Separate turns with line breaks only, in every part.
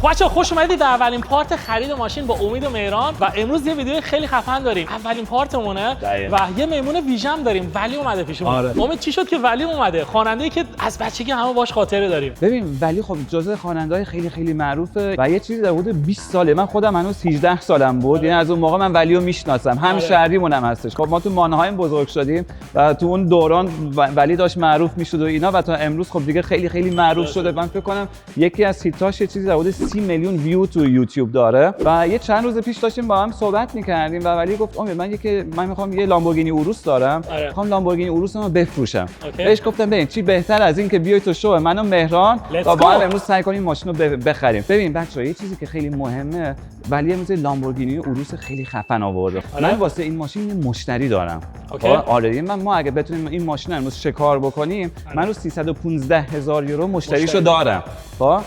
بچه‌ها خوش اومدید به اولین پارت خرید ماشین با امید و مهران و امروز یه ویدیو خیلی خفن داریم. اولین پارتمونه و یه میمون ویژم داریم. ولی اومده پیشمون. امید چی شد که ولی اومده؟ خواننده‌ای که از بچگی همه باش خاطره داریم.
ببین ولی خب جزء خواننده‌های خیلی معروفه و یه چیزی در حدود 20 ساله. من خودم هنوز 18 سالم بود. یعنی از اون موقع من ولیو میشناسم. هم شهریمونم هستش. خب ما تو مانهایم بزرگ شدیم و تو اون دوران ولی داشت معروف میشد و اینا و تا امروز خب دیگه خیلی معروف شده. من فکر کنم یکی از هیتاش یه چیزی در حدود 30 میلیون ویو تو یوتیوب داره و یه چند روز پیش داشتیم با هم صحبت می‌کردیم و ولی گفت امید من می‌خوام یه لامبورگینی اوروس دارم. می‌خوام لامبورگینی اوروسمو بفروشم. بهش گفتم ببین چی بهتر از این که بیای تو شو من و مهران و با هم امروز سعی کنیم ماشین رو بخریم. ببین بچه‌ها یه چیزی که خیلی مهمه ولی امروز لامبورگینی اوروس خیلی خفن آورده. من واسه این ماشین یه مشتری دارم. آره ما اگه بتونیم این ماشین رو امروز شکار بکنیم من رو 315,000 یورو مشتریشو دارم.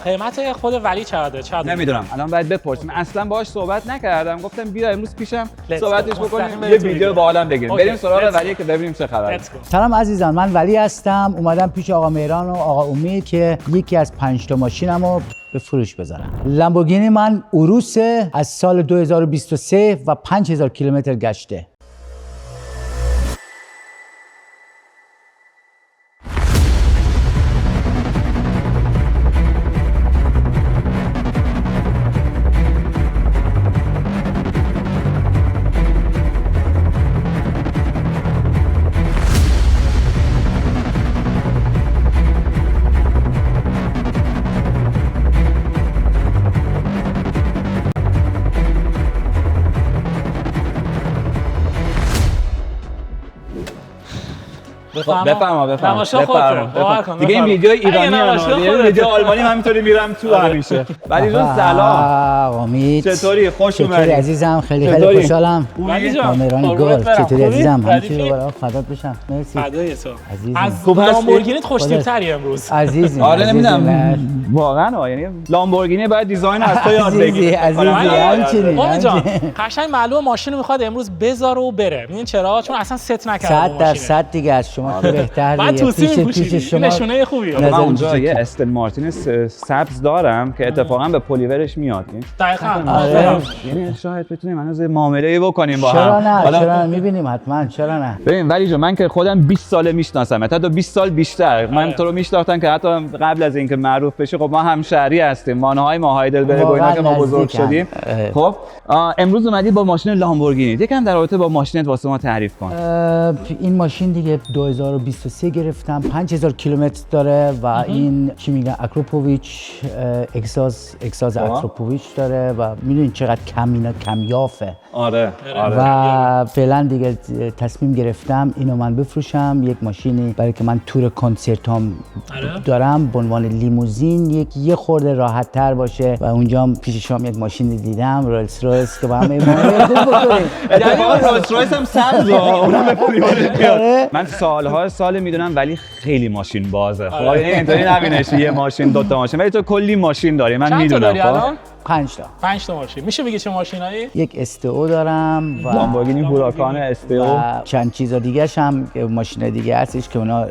قیمت خود ولی چقدره؟
نمیدونم الان باید بپرسیم. اصلا باهاش صحبت نکردم. گفتم بیا امروز پیشم صحبتش بکنیم یه ویدیو با عالم بگیریم. بریم سراغ ولی که ببینیم چه خبره.
سلام عزیزان، من ولی هستم. اومدم پیش آقا مهران و آقا امید که یکی از 5 تا ماشینمو به فروش بذارم. لامبورگینی من اوروس از سال 2023 و 5000 کیلومتر گشته.
بفرما دیگه این ویدیو ایرانی ویدیو آلمانی همینطوری میرم تو همیشه. ولی جون سلام
امید
چطوری؟ خوش اومدی
عزیزم. خیلی خوشحالم.
ولی جان
مهران گل چطوری عزیزم؟ همچنین برات فدات بشم. مرسی
فدای تو.
از
لامبورگینیت خوش‌تیپ‌تری امروز
عزیزم.
آره نمیدونم واقعا یعنی لامبورگینی باید دیزاین از تو یاد بگیری.
همچنین
امید جان قشنگ معلومه ماشین رو میخواد امروز بذاره و بره. میدونین چرا؟ چون اصلا ست نکرده.
100% دیگه از شما که بهتر
بعد توصیف
پیش شما
نشونه خوبیه.
من اونجا یه استل مارتین سبز دارم که اتفاقا به پلیورش میاد.
دقیقاً
یعنی شاید بتونیم هنوز معامله‌ای بکنیم با
چرا
هم.
چرا می‌بینیم حتما. چرا نه؟
ببین ولی من که خودم 20 ساله میشناسم، حتی 20 سال بیشتر. من تو رو میشناختم که حتی قبل از اینکه معروف بشی خب ما همشهری هستیم. مانه‌های ماهایدلبرگ و اینا که ما بزرگ شدیم. خب امروز اومدی با ماشین لامبورگینی. یکم در رابطه با ماشینت واسه ما تعریف کن.
این ماشین دیگه 2023 گرفتم. 5000 کیلومتر داره و این چی میگن اکروپوویچ اکساز اکروپوویچ داره و میدونین چقدر کمیافه.
آره
و فعلا دیگه تصمیم گرفتم اینو من بفروشم. یک ماشینی برای که من تور کنسرتام دارم به عنوان لیموزین یه خورده راحت تر باشه و اونجا پیش شام یک ماشین دیدم رولز رویس که با هم ایمانی خوب بکنیم.
یعنی رولز رویس هم سبزه اونم به پلیورش میاد. من سال میدونم ولی خیلی ماشین بازه. خب اینطوری نبینش یه ماشین دو تا ماشین ولی تو کلی ماشین داری. من میدونم. خب
5 تا ماشین. میشه بگی چه ماشینایی؟
یک استئو دارم و
لامبورگینی هوراکان استئو
و چند چیزا دیگه هم ماشین دیگه هستش که اونا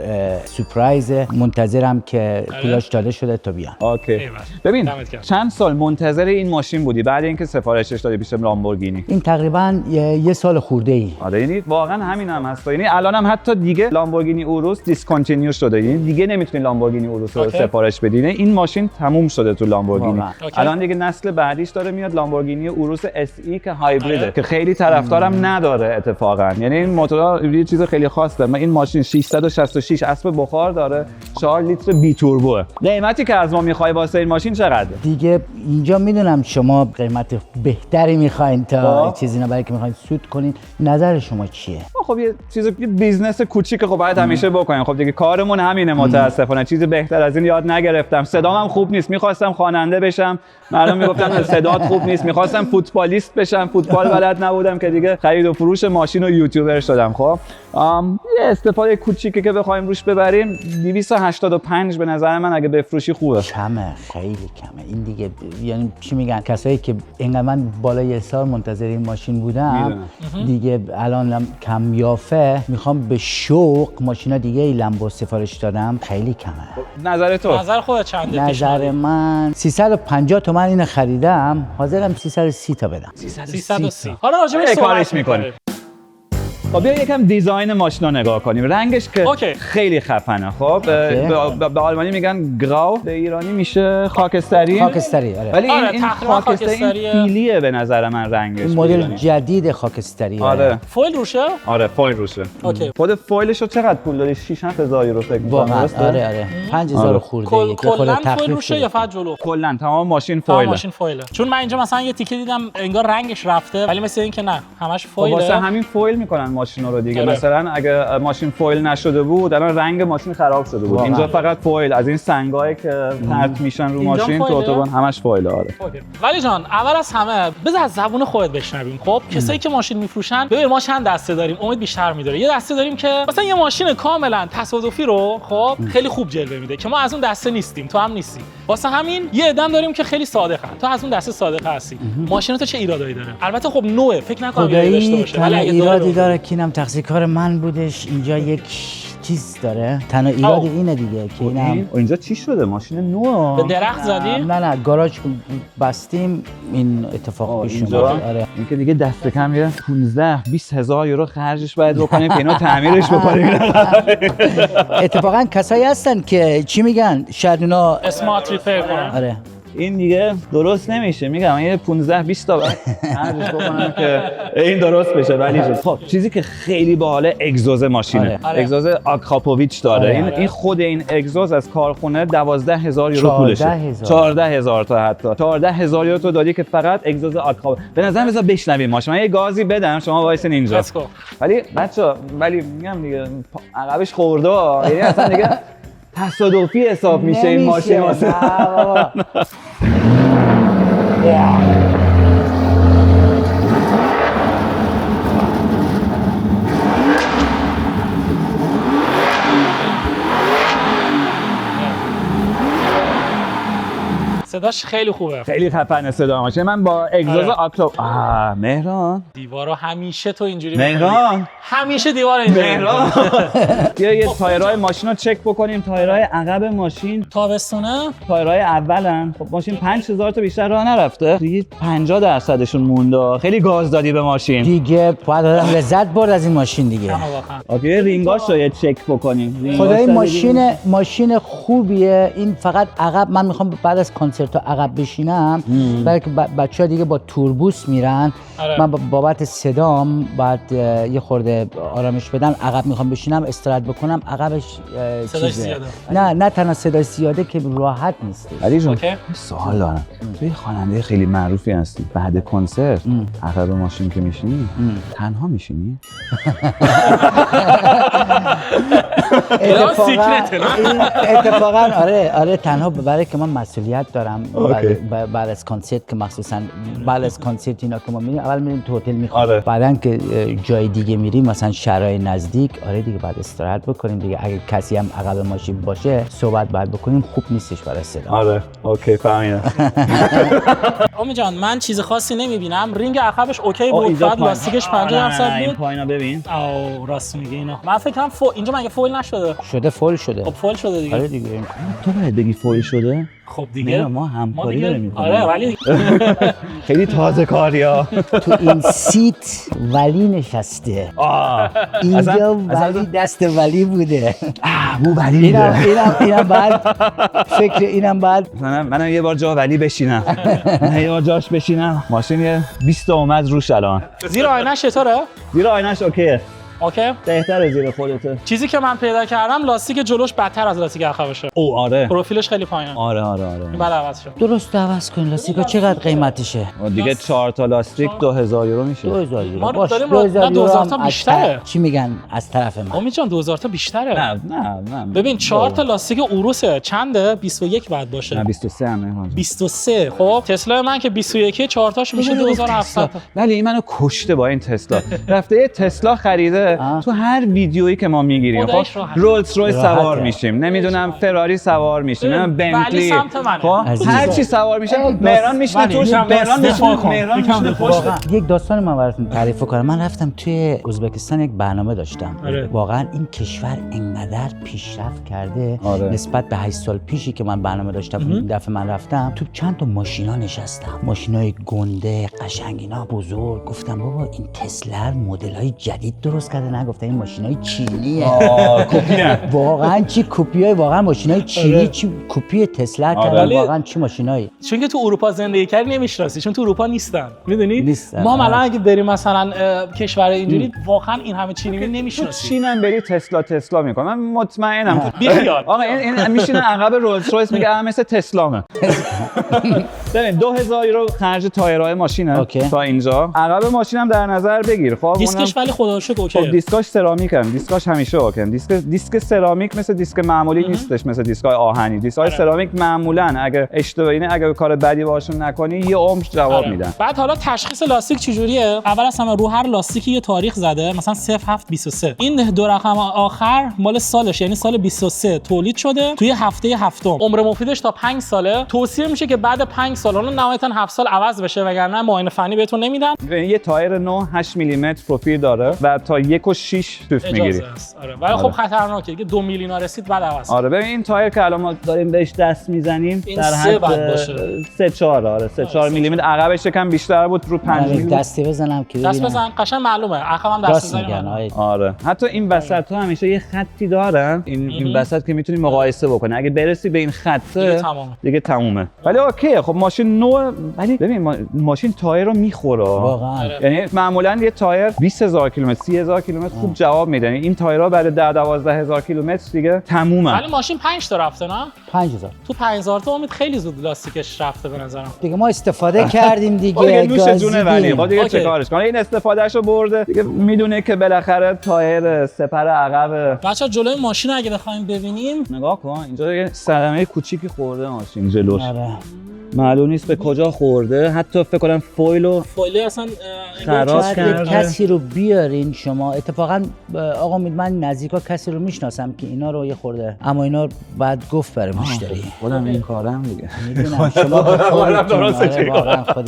سورپرایز. منتظرم که پولاش داده شده تا بیان.
اوکی. ببین چند سال منتظر این ماشین بودی بعد اینکه سفارشش دادی پیش لامبورگینی؟
این تقریبا یه سال خورده ای.
آره یعنی واقعا همینم هست. یعنی الانم حتی دیگه لامبورگینی اوروس دیسکانتینیو شده. یعنی دیگه نمیتونی لامبورگینی اوروس رو سفارش بدی. این ماشین تموم شده تو لامبورگینی. الان دیگه نسل بعدیش داره میاد لامبورگینی اوروس اس ای که هایبریده که خیلی طرفدارم نداره اتفاقا. یعنی این موتور یه چیز خیلی خاصه. من این ماشین 666 اسب بخار داره 4 لیتر بی توربو. قیمتی که از ما میخوای واسه این ماشین چقدره؟
دیگه اینجا میدونم شما قیمت بهتری میخواین تا چیزی نه برای که میخواین سود کنین. نظر شما چیه؟
خب یه چیز بیزنس کوچیک خب باید همیشه بکنیم. خب دیگه کارمون همینه. متاسفانه چیز بهتر از این یاد نگرفتم. صدام هم خوب نیست. میخواستم خواننده بشم. مردم میگفتن صدات خوب نیست. میخواستم فوتبالیست بشم. فوتبال بلد نبودم که دیگه خرید و فروش ماشین و یوتیوبر شدم. خب یه استفاده کوچیکی که بخوایم روش ببریم 285 به نظر من اگه بفروشی خوبه.
کمه، خیلی کمه. این دیگه یعنی چی میگن کسایی که اینقدر من بالای یه سال منتظر این ماشین بودم دیگه الان کمیافه میخوام به شوق ماشینا دیگه ای لامبو سفارش دادم. خیلی کمه.
نظر تو؟
نظر خودت چنده؟
نظر من 350 تومن اینو خریدم حاضرم 330 تا بدم.
330. حالا راجع بهش
کارش می‌کنیم. خب بیا یکم دیزاین ماشین رو نگاه کنیم. رنگش که
اوکی.
خیلی خفنه. خب به آلمانی میگن گراو، به ایرانی میشه خاکستری.
خاکستری آره.
ولی
آره،
این
تقریباً
خاکستری
خاکستریه.
فیلیه به نظر من رنگش.
این مدل
ایرانی.
جدید خاکستری.
آره.
فویل روشه؟
آره فویل روشه.
اوکی.
خود فویلش رو چقدر پول داری؟ 6-7,000 یورو فکر می‌کنم.
واقعا
درسته؟
آره 5000 خورده
کلا
یک خورده
فویل
تخفیف
روشه
شده.
یا فقط جلو؟
کلا تمام ماشین
تمام
فویله.
ماشین فویله. چون من اینجا مثلا یه تیکه دیدم انگار رنگش رفته ولی مثل این که نه همش
خب
فویله.
واسه همین فویل میکنن ماشینا رو دیگه.
آره.
مثلا اگه ماشین فویل نشده بود الان رنگ ماشین خراب شده بود.
واقعا.
اینجا فقط فویل، از این سنگایی که پرت میشن رو
اینجا
ماشین تو
فویله؟
اتوبان همش فویل. آره.
اوکی. ولی جان اول از همه بذار از زبون خودت بشنویم. خب کسایی که ماشین میفروشن ببین ما چند دسته داریم. امید بیشتر میداره. یه دسته داریم که مثلا یه ماشین کاملا تصادفی رو خب خیلی خوب جلوه میده که ما از اون دسته نیستیم، تو هم نیستی. واسه همین یه عدم داریم که خیلی صادقن. تو از اون دسته صادق هستی. ماشین تو چه ایرادایی داره؟ البته خب نوعه، فکر نکنم ایرادی داشته
خدایی
باشه ولی
تنها
اگه
ایرادی
داره
داره که اینم تقصیر کار من بودش. اینجا یک چیز داره تنها ایراد اینه دیگه که اینم
اینجا چی شده؟ ماشین نو.
به درخت زدی؟
نه گاراژ بستیم این اتفاق پیش اومد. آره
این که دیگه دست کم یه 15-20 هزار یورو خرجش باید بکنیم که اینو تعمیرش بکنیم.
اتفاقا کسایی هستن که چی میگن شاید اونا
اسمارت ریپیر کنن.
آره
این دیگه درست نمیشه. میگم یه 15-20 تا خرجش بکنم که این درست بشه. ولی خب چیزی که خیلی باحاله اگزوز ماشینه.
آره.
اگزوز آکاپوویچ داره.
آره.
این خود این اگزوز از کارخونه 12,000 یورو پولشه. 14,000 تا حتی 14,000 یورو تو دادی که فقط اگزوز آکاپوویچ. به نظر بذار بشنویم ماشین. من یه گازی بدم شما وایسین اینجا. ولی بچا میگم دیگه عقبش خورده. یعنی اصلا دیگه تصادفی حساب میشه این ماشین واسه.
صداش خیلی خوبه.
خیلی خفنه صدا ماشین. من با اگزوز آکلو مهران
دیوارا همیشه تو اینجوری
مهران
همیشه دیوار اینجوری
مهران بیا یه تایرهای ماشین رو چک بکنیم. تایرهای عقب ماشین
تابستونه
تایرهای اولن. خب ماشین 5,000 تا بیشتر راه نرفته. دیگه 50% مونده. خیلی گاز دادی به ماشین
دیگه باید آدم لذت برد از این ماشین دیگه.
اوکی رینگاش رو یه چک بکنیم.
خدای ماشین خوبیه. این فقط عقب من میخوام بعد از کنسرت عقب بشینم برای که بچه‌ها دیگه با توربوس میرن.
آره.
من بابت صدام بعد یه خورده آرامش بدم. عقب میخوام بشینم استراحت بکنم. عقبش
صداش
چیزه.
زیاده.
نه تنها صداش زیاده که راحت نیست.
علی جون
اوکی.
سوال دارم. توی خواننده خیلی معروفی هستی. بعد کنسرت عقب ماشین که میشینی تنها میشینی؟
اتفاقا آره تنها برای که من مسئولیت دارم. بعد از کنسرت که مخصوصا بعد از کنسرت اینا که ما میریم اول میریم تو هتل میخوام.
آره.
بعدن که جای دیگه میریم مثلا شهرهای نزدیک دیگه بعد استراحت بکنیم دیگه. اگه کسی هم عقب ماشین باشه صحبت باید بکنیم. خوب نیستش برای صدا.
آره اوکی فهمیدم.
امید جان من چیز خاصی نمیبینم. رینگ عقبش اوکی بود. فقط لاستیکش 50%
این
بود.
پایینا ببین.
او راست میگه اینا. من فکر کنم اینجا مگه فویل نشده؟
فول شده.
خب فویل شده دیگه.
آره دیگه.
تو باید بگی فویل شده.
خب دیگه
ما همکاری داریم می‌کنیم.
آره ولی
خیلی تازه کاریا.
تو این سیت ولی نشسته. اینجا ولی دست ولی بوده.
بو ولی
اینم بعد فکر اینم بعد
منم یه بار جا ولی بشینم. من یه بار جاش بشینم. ماشین یه 20 تا اومد روش الان.
زیر آینه‌ش چطوره؟
زیر آینه‌ش اوکیه.
اوکی.
بهتره زیر خودته.
چیزی که من پیدا کردم لاستیک جلوش بدتر از لاستیک عقبشه.
آره.
پروفیلش خیلی پایینه.
آره.
این بعد عوض شد.
درست عوض کن. لاستیکا چقدر قیمتشه؟
دیگه 4 تا لاستیک 2,000 یورو میشه.
2000 یورو.
ما
باش
داریم
2000
2000
یورو
تا
هم
بیشتره.
چی میگن از طرف من؟
امید جان 2000 تا بیشتره.
نه.
ببین 4 تا لاستیک اوروسه. چنده؟ 21 بعد باشه.
نه 23 همه.
23. خب تسلا من که 21 4 تاش میشه 2700.
ولی این منو کشته با این تسلا. رفته یه تسلا خریده باشه تو هر ویدیویی که ما میگیریم خب رولز رویس سوار میشیم، نمیدونم فراری سوار میشیم، نمیدونم بنتلی، خب هر چی سوار میشه مهران میشینه توش، مهران میشینه پشت.
یک داستان من براتون تعریف کنم. من رفتم توی ازبکستان یک برنامه داشتم. واقعا این کشور انقدر پیشرفت کرده نسبت به 8 سال پیشی که من برنامه داشتم. این دفعه من رفتم تو چند تا ماشینا نشستم، ماشینای گنده قشنگ اینا بزرگ. گفتم بابا این تسلا مدل‌های جدید درست کرده، نگفتن این ماشینای چینیه.
کپیه.
واقعا چی کپیای، واقعا ماشینای چینی چی کپی تسلا کردن، واقعا چی ماشینایی.
چون که تو اروپا زندگی کردی نمیشناسی، چون تو اروپا نیستن، میدونی؟
نیستن.
ما الان اگه بریم مثلا کشور اینجوری واقعا این همه چینی نمیشناسی.
چینم بری تسلا میکنه، من مطمئنم.
بیخیال
آقا این میشینه عقب رولز رویس میگه مثل تسلامه. ببین 2000 یورو خرج تایرهای ماشینه تا اینجا. عقب ماشینم در نظر بگیر. خب
دیسکش ولی خدا رو شکر اوکیه.
خب دیسکاش سرامیکه، دیسکاش همیشه اوکی. دیسک سرامیک مثل دیسک معمولی نیستش، مثل دیسکای آهنی. دیسکای سرامیک معمولا اگه اشتباهی اگه کار بدی باشون نکنی یه عمر جواب میدن.
بعد حالا تشخیص لاستیک چجوریه؟ اول از همه رو هر لاستیکی یه تاریخ زده، مثلا 0723. این دو رقم آخر مال سالش، یعنی سال 23 تولید شده توی هفته هفتم. عمر مفیدش تا 5 ساله. توصیه میشه که بعد 5 سال اون نهایتا 7 سال عوض بشه، وگرنه معاینه فنی بهتون نمیدن.
یه تایر نو 8 میلیمتر پروفیل داره و تا 1.6 توف میگیری.
آره ولی خب خطرناکه دیگه. 2 میلیون رسید بعد عوض.
آره ببین این تایر که الان ما داریم بهش دست میزنیم در حد 3-4 آره 3-4 میلیمتر. عقبش یکم بیشتر بود رو 5 میلیمتر.
دستی بزنم که
دست بزن قشنگ معلومه. عقبم دست بزنیم.
آره حتی این وسط ها همیشه یه خطی دارن، این وسط که میتونی مقایسه بکنی. اگه برسی به این خط دیگه تمومه. ولی اوکی خب ماشین نو، ولی ببین ماشین تایر رو میخوره
واقعا.
یعنی معمولا یه تایر 20000 کیلومتر 30000 کیلومتر خوب جواب میده. این تایرها بعد 12000 کیلومتر دیگه تمومه.
ولی ماشین 5 تا رفته نه
5000
تو 5000 تا امید خیلی زود لاستیکش رفته به نظرم.
دیگه ما استفاده کردیم دیگه.
نوش جونه ولی خب دیگه چه کارش کنه. این استفادهشو برده دیگه، میدونه که بالاخره تایر سپر عقب.
بچا جلوی ماشین اگه بخوایم ببینیم
نگاه کن اینجا یه صدمه کوچیکی خورده ماشین جلوش. معلوم نیست به کجا خورده. حتی فکر کنم فویل اصلا خراب کرده.
کسی رو بیارین شما. اتفاقا آقا امید من نزدیکا کسی رو میشناسم که اینا رو یه خورده، اما اینا بعد گفت برای مشتری.
خودم این کارم دیگه.
میدونم شما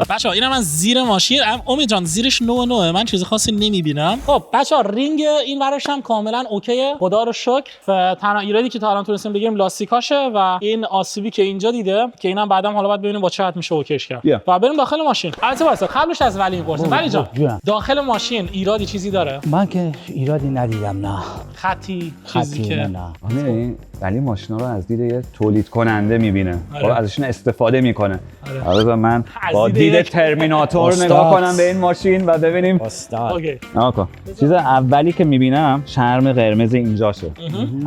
بچا اینا من زیر ماشین امید جان زیرش نوعه من چیز خاصی نمیبینم. خب بچا رینگ این ورش هم کاملا اوکیه خدا رو شکر. و تنها ایرادی که تا الان تونستیم بگیریم لاستیکاشه و این آسیبی که اینجا دیده که اینم بعدم حالا بعد ببینیم با چه حد میشه اوکیش کرد. و بریم داخل ماشین. البته واسه قبلش از ولی میپرسیم. ولی جان داخل ماشین ایرادی چیزی داره؟
من که ایرادی ندیدم. نه
خطی چیزی که
نه. ولی ماشینا رو از دید یه تولید کننده میبینه. خب ازشون استفاده میکنه. حالا من با دید ترمیناتور نگاه کنم به این ماشین و ببینیم.
اوکی.
چیز اولی که میبینم شرم قرمز اینجاشه.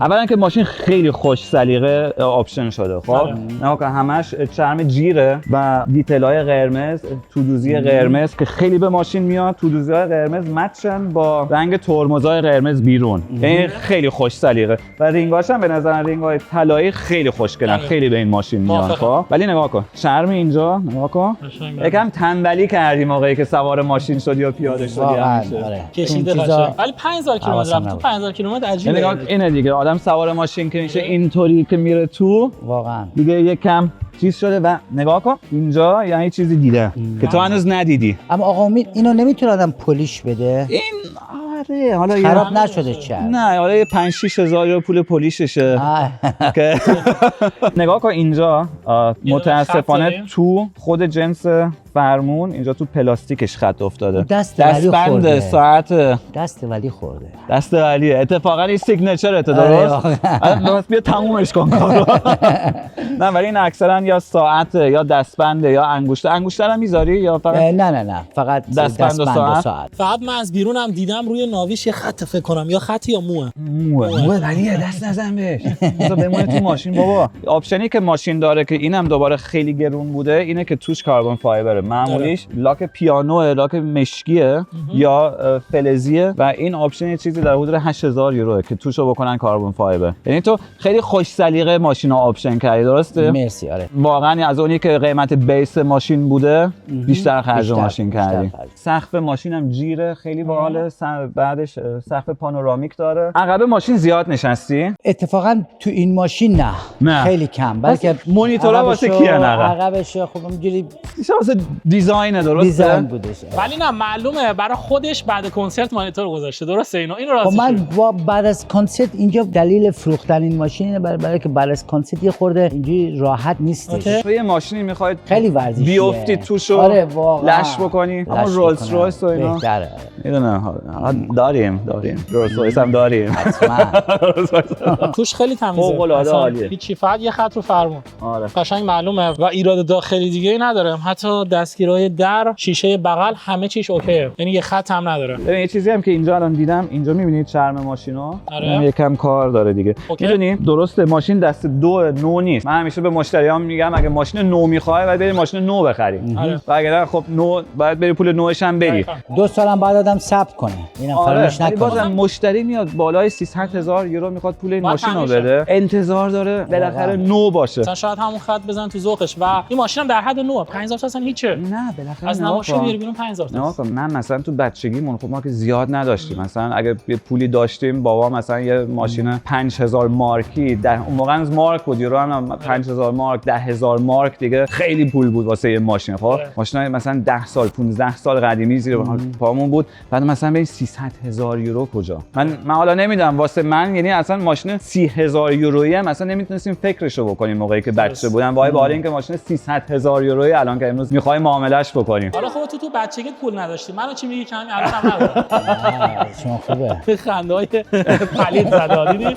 اولا که ماشین خیلی خوش سلیقه آپشن شده. خب نگاه کن همش شرم جیره و دیتیل‌های قرمز، تودوزی قرمز که خیلی به ماشین میاد. تودوزی‌های قرمز مچن با رنگ ترمزهای قرمز بیرون. این خیلی خوش سلیقه و رینگاش هم به نظر رینگ‌های طلایی خیلی خوشگلن. خیلی به این ماشین میاد. خب ولی نگاه کن شرم اینجا نگاه کن. یکم تنبلی کردی موقعی که سوار ماشین شدی یا پیاده شدی.
کشیده باشه. ولی 5000 کیلومتر رفت. تو 5000 کیلومتر عجیبه.
نگاه اینه دیگه آدم سوار ماشین که میشه اینطوری که میره تو
واقعا
دیگه یکم چیز شده. و نگاه کن اینجا یعنی چیزی دیده که تو هنوز ندیدی.
اما آقا امید اینو نمیتونه آدم پلیش بده.
این آره حالا
خراب نشده چرا؟
نه حالا یه 5-6 هزار یورو پول پلیششه که نگاه کن اینجا متاسفانه تو خود جنس فرمون اینجا تو پلاستیکش خط افتاده. دستبند ساعت
دست ولی خورده.
دست ولیه. اتفاقا این سیگنچرت درست؟ درست بیا تمومش کن کارو. نه ولی این اکثرا یا ساعت یا دستبند یا انگشتر هم میذاری یا فقط
نه فقط دستبند و ساعت.
فقط من از بیرونم دیدم روی ناویش یه خط فکر کنم یا خطی یا
موه ولی دست نزن بهش. بذار بمونه تو ماشین بابا. آپشنی که ماشین داره که اینم دوباره خیلی گرون بوده اینه که توش کاربن فایبره معمولیش لاک پیانو، لاک مشکیه یا فلزیه و این آپشن یه چیزی در حدود 8000 یوروه که توشو بکنن کاربن فایبر. یعنی تو خیلی خوش سلیقه ماشینو آپشن کردی، درسته؟
مرسی. آره
واقعا از اونی که قیمت بیس ماشین بوده بیشتر خرج ماشین کردی. سقف ماشین هم جیره، خیلی باحاله. بعدش سقف پانورامیک داره. عقب ماشین زیاد نشستی؟
اتفاقا تو این ماشین نه. خیلی کم، بلکه
مونیتورها واسه کیه
عقبش خب اونجوری
واسه دیزاین، درسته؟
دیزاین بودش.
ولی نه معلومه برای خودش بعد کنسرت مانیتور گذاشته، درسته؟ اینو راضی
من بعد از کنسرت اینجا دلیل فروختن این ماشین اینه برای که بعد از کنسرت یه خورده اینجوری راحت نیستش.
تو یه ماشینی میخواید
خیلی ورزشیه،
بیفتی توشو،
آره واقعا
لش بکنی. اما رولز رویس و اینا
بهتره.
میدونم داریم رولز رویس هم داریم.
توش خیلی تمیزه،
فوق العاده عالیه.
هیچ فقط یه خط رو فرمون.
آره
قشنگ معلومه و ایراد داخلی دیگه ای نداره. حتی دستگیرهای در، شیشه بغل، همه چیش اوکیه. یعنی یه خط هم نداره.
ببین یه چیزی هم که اینجا الان دیدم، اینجا می‌بینید چرم ماشینو،
آره.
یکم کار داره دیگه. می‌دونی درسته ماشین دست دو نو نیست. من همیشه به مشتریام میگم اگه ماشین نو می‌خوای باید بری ماشین نو بخری.
آره.
و اگر خب نو باید بری پول نوش هم بری.
2 سالم بعد آدم صبر کنه. اینم فراموش نکنه.
بازم مشتری میاد بالای 300000 یورو میخواد پول این ماشین رو بده، انتظار داره بالاخره نو باشه.
مثلا شاید همون خط بزن تو ذوقش و این ماشین هم در حد نو 5000 تا اصلا هیچه.
نه بالاخره
از نمایش بیاری بیرون 5000 تا.
من مثلا تو بچگیمون خب ما که زیاد نداشتیم، مثلا اگه یه پولی داشتیم بابا مثلا یه ماشین 5000 مارکی، اون موقع از مارک بود، یورو هم 5000 مارک، 10000 مارک دیگه خیلی پول بود واسه یه ماشین. خب ماشین مثلا 10 سال 15 سال قدیمی زیر پامون بود، بعد مثلا ببین 300000 یورو کجا. من حالا نمیدونم واسه من یعنی اصلا ماشین 30000 یورویی مثلا نمیتونستیم فکرشو بکنیم موقعی که بچه بودم. وای بالا اینکه ماشین 300000 یورویی الان که امروز میخوای معاملهش بکنیم.
حالا خب تو بچگیت پول نداشتی، منو چی میگی که همین الان هم ندارم.
شما خوبه.
خنده‌های پلید زده دیدی.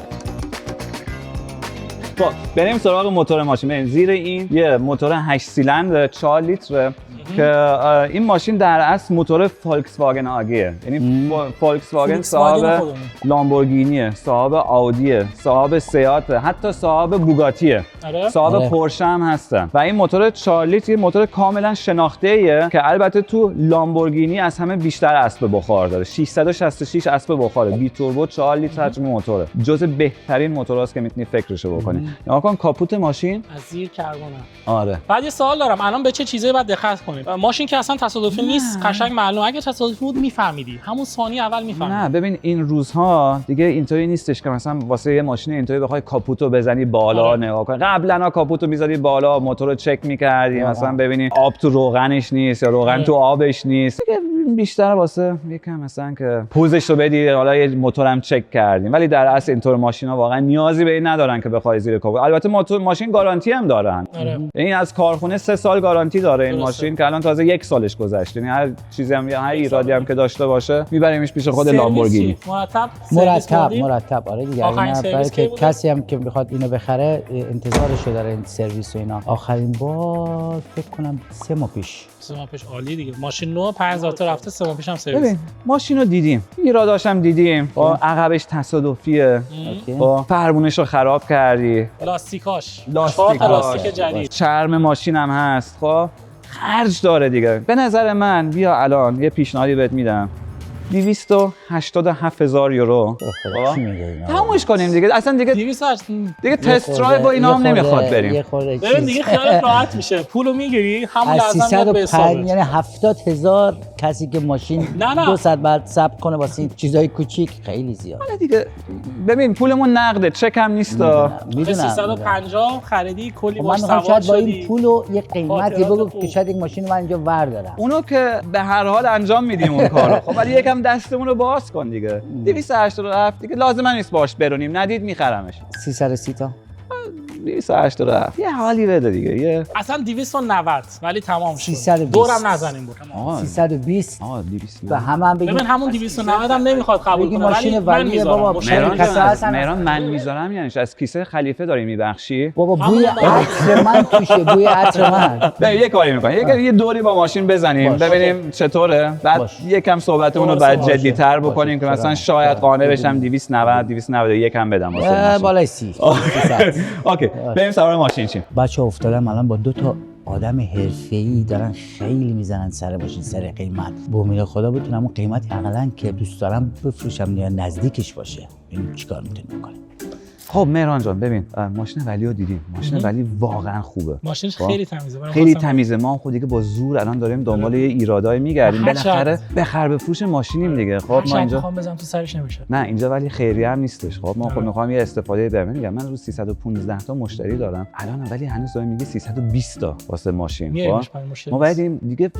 خب بریم سراغ موتور ماشین. ببین زیر این یه موتور 8 سیلندر 4 لیتر که این ماشین در اصل موتور فولکس واگن آگیه. یعنی فولکس واگن صاحب لامبورگینیه، صاحب آودیه، صاحب سیات، حتی صاحب بوگاتیه، صاحب پورشه هم هستن. و این موتور 4 لیتر یه موتور کاملا شناخته‌ایه که البته تو لامبورگینی از همه بیشتر اسب بخار داره. 666 اسب بخاره، بی توربو 4 لیتر حجم موتوره. جزء بهترین موتوراست که میتونی فکرشو بکنی. نگاه کن کاپوت ماشین
از زیر کربونه.
آره.
بعد یه سوال دارم، الان به چه چیزایی باید دقت کنیم؟ ماشین که اصلا تصادفی نیست، قشنگ معلومه. اگه تصادفی بود میفهمیدی، همون ثانیه اول میفهمیدی.
نه ببین این روزها دیگه اینطوری نیستش که مثلا واسه یه ماشین اینطوری بخوای کاپوتو بزنی بالا نگاه کن. قبلا کاپوتو می‌زدی بالا، موتور رو چک می‌کردی، مثلا ببینی آب تو روغنش نیست یا روغن تو آبش نیست. بیشتر واسه یکم مثلا که پوزش رو بدی، حالا یه موتورم چک کردیم. ولی در اصل اینطور ماشینا واقعا نیازی به این ندارن که بخوای زیر کاپوت. البته موتور ماشین گارانتی هم دارن. یعنی از کارخونه 3 سال گارانتی داره این ماشین که الان تازه 1 سالش گذشته. یعنی هر چیزی هم هر ایرادی هم که داشته باشه میبریمش پیش خود لامبورگینی.
مرتب آره دیگه. برای که کسی هم که بخواد اینو بخره انتظارشو داره این سرویس و اینا. آخرین بار فکر کنم 3 ماه پیش.
3 ماه پیش عالی دیگه. ماشین نو 5000 تا رفته، 3 ماه پیش هم سرویس.
ببین ماشینو دیدیم، ایراداش هم دیدیم. با عقبش تصادفیه. با فرمونش رو خراب کردی.
لاستیک جدید.
چرم ماشین هم هست. خب خرج داره دیگه. به نظر من بیا الان یه پیشنهادی بهت میدم. 287000 یورو تمومش کنیم دیگه. اصلا دیگه
208
دیگه تست درایو با اینا هم نمیخواد بریم.
ببین دیگه خیالت راحت میشه، پولو میگیری همون لحظه میاد به حسابت.
یعنی 70000 کسی که ماشین 2 ساعت بعد ثبت کنه واسه این چیزای کوچیک خیلی زیاد.
حالا دیگه ببین پولمون نقده، چک هم نیستا.
میدونم 350 خریدی کلی باش
سوار
شدی.
با این پولو یه قیمتی بگو که شاید یک ماشین من اینجا وردارم.
اونو که به هر حال انجام میدیم اون کارو. خب ولی یکم دستمون رو باز کن دیگه. 287 دیگه لازم نیست باش برونیم، ندید میخرمش.
330 تا
287 یه حالی بده دیگه. یه
اصلا 290 ولی تمام شد.
320
دورم نزنیم بود.
320
200
و همه هم
ببین همون 290 هم نمیخواد قبول کنه.
ماشین ولی بابا
مهران من میذارم، یعنی از کیسه خلیفه داری میبخشی.
بابا بوی عطر من توشه، بوی عطر من.
ببین یه کاری میکنیم، یه دوری با ماشین بزنیم ببینیم چطوره، بعد یکم صحبتمون رو بعد جدی‌تر بکنیم که مثلا شاید قانع بشم 290 291 هم بدم واسه
بالای 30.
اوکی بریم سوار ماشین چیم.
بچه افتادم الان با 2 تا آدم حرفه‌ای دارن خیلی میزنن سر ماشین سر قیمت. به امید خدا بتونم اون قیمت حداقل که دوست دارم بفروشم یا نزدیکش باشه. این چیکار میتونیم بکنیم؟
خب مهران جان ببین ماشین ولی رو دیدیم. ماشین ولی واقعا خوبه.
ماشینش خیلی تمیزه.
خیلی تمیزه. ما خود دیگه با زور الان داریم دنبال یه ایرادای میگردیم. بالاخره بخر بفروش ماشینیم دیگه. خب ما اینجا
میخوام بزنم تو سرش نمیشه.
نه اینجا ولی خیریه هم نیستش. خب ما خود میخوام یه استفاده برم. میگم من روز 315 تا مشتری دارم. الان ولی هنوز داریم میگه 320 تا واسه ماشین. خب ما بعدیم دیگه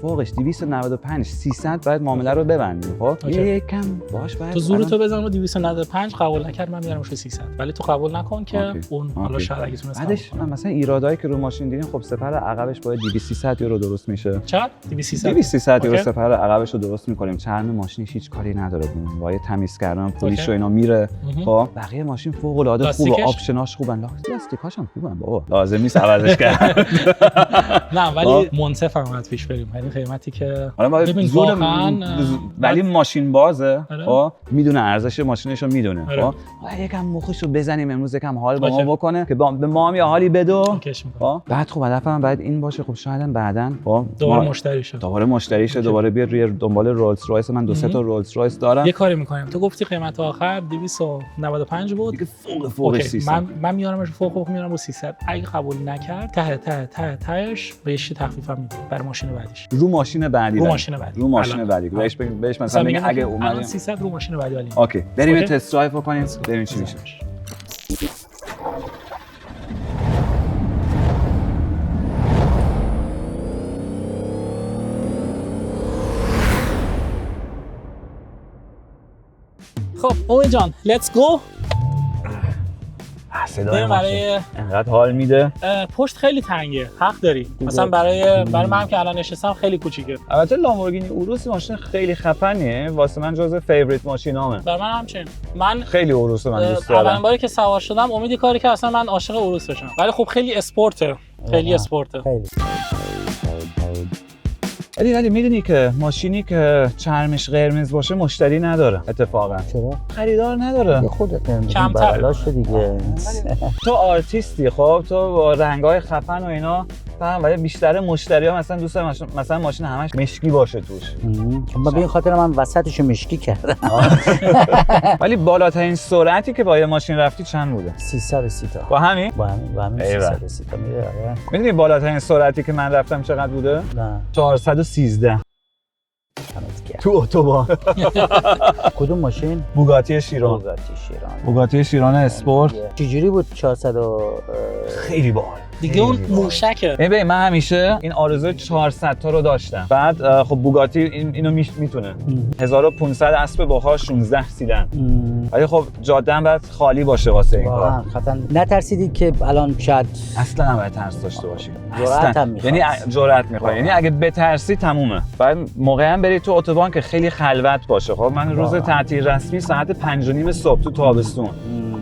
فوقش 295 300 بعد معامله رو ببندیم. خب یکم باش بعد
تو زورتو بزن رو 295 قبول نکرد من میارمش رو 300 ولی تو قبول نکن که اون حالا شاید اگه تونست
بعدش مثلا ایرادایی که رو ماشین دیدیم خب سپر عقبش باید 200 یورو درست میشه.
چقدر 200
یورو سپر عقبش رو درست می‌کنیم. چرم ماشینش هیچ کاری نداره. با تمیز کردن پولیش و اینا میره. خب بقیه ماشین فوق العاده خوبه. آپشناش خوبن. لاستیکاش هم خوبن بابا. لازم نیست عوضش کرد.
نه ولی منصفم باید پیش بریم. یعنی قیمتی که
ببین واقعا ولی ماشین بازه. خب میدونه ارزش ماشینش رو میدونه. خب یکم مخش رو بزنیم امروز یکم حال با ما بکنه که به ما هم یه حالی بده. بعد خب هدفم بعد این باشه خب شاید بعداً خب
دوباره مشتری شه
دوباره بیاد روی دنبال رولز رایس. من 2 تا رولز رایس دارم.
یه کاری می‌کنیم. تو گفتی قیمت آخر 295 بود.
دیگه فوق 300.
من میارمش فوق میارم رو 300. اگه قبول نکرد تهش بهش تخفیفم میدم برای ماشین بعدیش.
رو ماشین بعدی. بهش مثلا میگه اگه اومد
300 رو ماشین بعدی علی.
اوکی بریم تست درایو بکنیم ببینیم چی میشه.
خب امید جان لیتس گو.
صدای ماشین انقدر حال میده.
پشت خیلی تنگه. حق داری. مثلا برای من که الان نشستم خیلی کوچیکه.
البته لامبورگینی اوروس ماشین خیلی خفنیه. واسه من جزو فیوریت ماشینامه.
برای من همچنین. من
خیلی اوروس من دوست دارم.
اولین باری که سوار شدم امیدی کاری که اصلا من عاشق اوروس بشم. ولی خب خیلی اسپورته.
ولی میدونی که ماشینی که چرمش قرمز باشه مشتری نداره اتفاقا.
چرا؟
خریدار نداره.
خودت
کمتر
بلاشه دیگه.
تو آرتیستی خب تو با رنگ‌های خفن و اینا فهم ولی بیشتر مشتری‌ها مثلا دوست دارن مثلا ماشین همش مشکی باشه توش.
من به این خاطر من وسطشو مشکی کردم.
ولی بالاترین سرعتی که با یه ماشین رفتی چند بوده؟
330 تا.
با همین
330 تا میره.
میدونی بالاترین سرعتی که من رفتم چقدر بوده؟
نه
413 تو اتوبان.
کدوم ماشین؟
بوگاتی شیران اسپورت.
چجوری بود 400
خیلی باحال
دیگه اون موشکه.
ببین من همیشه این آرزوی 400 تا رو داشتم. بعد خب بوگاتی اینو میتونه 1500 اسب بخار 16 سیلندر. ولی خب جاده هم باید خالی باشه واسه این کار.
نترسیدی که الان شاید
اصلا نباید ترس داشته باشی.
جرأت هم میخواد.
یعنی جرأت میخواد. یعنی اگه بترسی تمومه. بعد موقعی هم بری تو اتوبان که خیلی خلوت باشه. خب من روز تعطیل رسمی ساعت 5:30 صبح تو تابستون